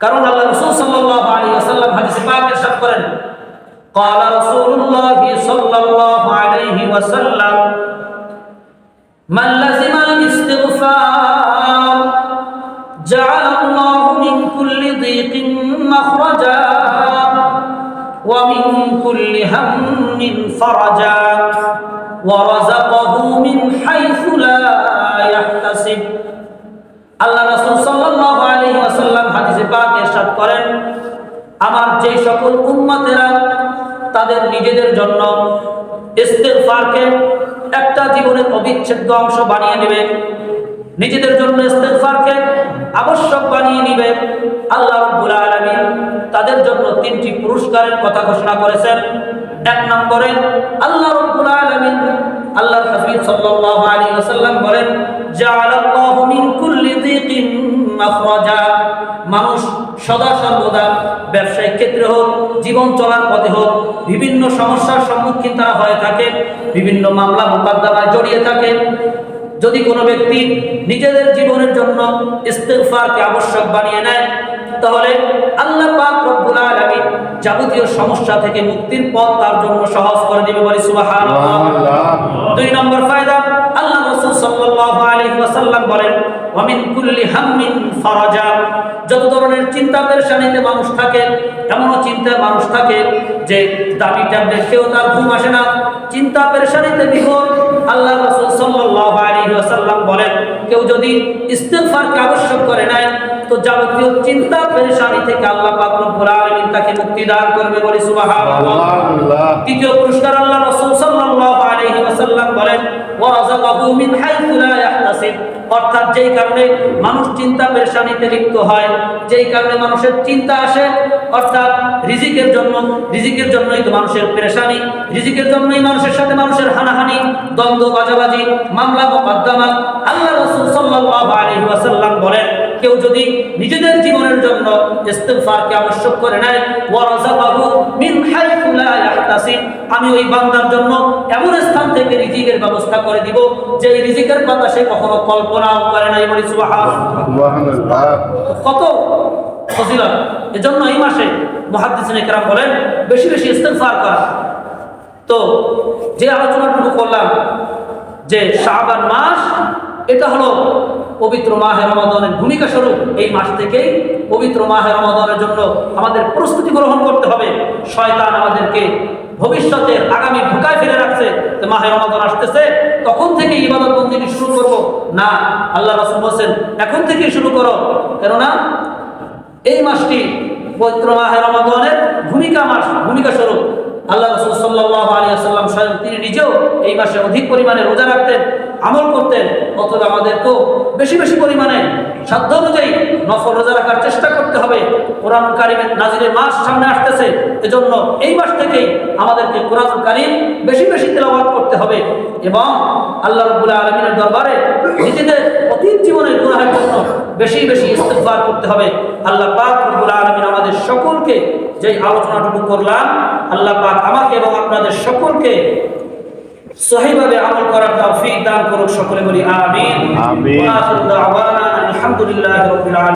কারণ আল্লাহ রাসূল সাল্লাল্লাহু আলাইহি ওয়াসাল্লাম হাদিসে পাকে ইরশাদ করেন, قال رسول الله صلى الله عليه وسلم من لزم الاستغفار جعل الله من كل ضيق مخرجا ومن كل هم فرجا ورزقه من حيث لا يحتسب। আল্লাহ রাসূল সাল্লাল্লাহু আলাইহি ওয়াসাল্লাম হাদিসে পাকে ইরশাদ করেন, আমার যে সকল উম্মতেরা তাদের নিজেদের জন্য ইস্তিগফারকে একটা জীবনের অবিচ্ছেদ্য অংশ বানিয়ে নেবে, নিজেদের জন্য ইস্তিগফারকে আবশ্যক বানিয়ে নেবে, আল্লাহ রাব্বুল আলামিন তাদের জন্য তিনটি পুরস্কারের কথা ঘোষণা করেছেন। এক নম্বরে আল্লাহ রাব্বুল আলামিন আল্লাহর হাবিব সাল্লাল্লাহু আলাইহি ওয়াসাল্লাম বলেন, জাআলাল্লাহু মিন কুল্লি দিকিন মাখরাজা। মানুষ সদা সর্বদা ব্যবসায়িক ক্ষেত্রে হোক, জীবন চলার পথে হোক, বিভিন্ন সমস্যার সম্মুখীন তারা হয়ে থাকে, বিভিন্ন মামলা মোকদ্দমায় জড়িয়ে থাকে। যদি কোনো ব্যক্তি নিজেদের জীবনের জন্য ইস্তিগফারকে আবশ্যক বানিয়ে নেয়, তাহলে আল্লাহ পাক রব্বুল আলামিন যাবতীয় সমস্যা থেকে মুক্তির পথ তার জন্য সহজ করে দিবে, বলি সুবহানাল্লাহ। দুই নম্বর ফায়দা, আল্লাহ রাসূল সাল্লাল্লাহু আলাইহি ওয়াসাল্লাম বলেন, ওয়া মিন কুল্লি হাম্মিন ফারাজা। যত ধরনের চিন্তা পেরেশানিতে মানুষ থাকে, এমনও চিন্তায় মানুষ থাকে যে দামি ট্যাবলেট খেয়েও তার ঘুম আসে না, চিন্তা পেরেশানিতে বিভোর। আল্লাহ রাসূল সাল্লাল্লাহু আলাইহি ওয়াসাল্লাম বলেন, কেউ যদি ইস্তিগফারকে আবশ্যক করে নেয় তো যাবতীয় চিন্তা পেরেশানি থেকে আল্লাহ পাক রব্বুল আলামিন তাকে মুক্তি দান করবে, বলি সুবহানাল্লাহ। তৃতীয় পুরস্কার আল্লাহ রাসূল সাল্লাল্লাহু আলাইহি ওয়াসাল্লাম বলেন, ওয়া রাযাকাহু মিন হাইথু লা ইয়াহতাসিব। অর্থাৎ যেই কারণে মানুষ চিন্তা পেরেশানিতে লিপ্ত হয়, যেই কারণে মানুষের চিন্তা আসে, অর্থাৎ রিজিকের জন্যই তো মানুষের পেরেশানি, রিজিকের জন্যই মানুষের সাথে মানুষের হানাহানি, দ্বন্দ্ব, বাজাবাজি, মামলা মোকদ্দমা। আল্লাহ রাসূল সাল্লাল্লাহু আলাইহি ওয়াসাল্লাম বলেন, কেউ যদি নিজেদের জীবনের জন্য ইস্তিগফারকে আবশ্যক করে নেয়, ওয়া রাযাকাহু মিন হাইথু লা ইয়াহতাসিব, আমি ওই বান্দার জন্য এমন স্থান থেকে রিজিকের ব্যবস্থা করে দিব যে এই রিজিকের কথা সে কখনো কল্পনাও করে নাই, বলি সুবহানাল্লাহ। কত ফজিলত! এজন্য এই মাসে মুহাদ্দিসিনে কেরাম বলেন বেশি বেশি ইস্তিগফার করা। তো যে আলোচনাটুকু করলাম যে শাবান মাস, এটা হলো পবিত্র মাহে রমাদানের ভূমিকা স্বরূপ। এই মাস থেকেই পবিত্র মাহে রমাদানের জন্য আমাদের প্রস্তুতি গ্রহণ করতে হবে। শয়তান আমাদেরকে ভবিষ্যতের আগামী ঢোকায় ফেলে রাখছে, মাহে রমাদান আসতেছে তখন থেকে ইবাদত বন্দেগী শুরু করব না। আল্লাহ রাসূল বলেন এখন থেকেই শুরু করো, কেননা এই মাসটি পবিত্র মাহে রমাদানের ভূমিকা স্বরূপ। আল্লাহ রাসূল সাল্লাল্লাহু আলাইহি ওয়াসাল্লাম স্বয়ং তিনি নিজেও এই মাসে অধিক পরিমাণে রোজা রাখতেন, আমল করতেন। অতএব আমাদেরকেও বেশি বেশি পরিমাণে সাধ্য অনুযায়ী নফল রোজা রাখার চেষ্টা করতে হবে। কোরআনুল কারীমের নাজিলের মাস সামনে আসতেছে, এজন্য এই মাস থেকেই আমাদেরকে কোরআনুল কারীম বেশি বেশি তেলাওয়াত করতে হবে এবং আল্লাহ রাব্বুল আলামিনের দরবারে নিজেদের অতীত জীবনের গুনাহের জন্য বেশি বেশি ইস্তিগফার করতে হবে। আল্লাহ পাক রব্বুল আলামিন আমাদের সকলকে যে আলোচনাটুকু করলাম, আল্লাহ পাক আমাকে এবং আপনাদের সকলকে সহিভাবে আমল করার তৌফিক দান করুক। সকলে বলি আমিন। আমিন। ওয়া আখিরু দাওয়ানা আলহামদুলিল্লাহি রাব্বিল আলামিন।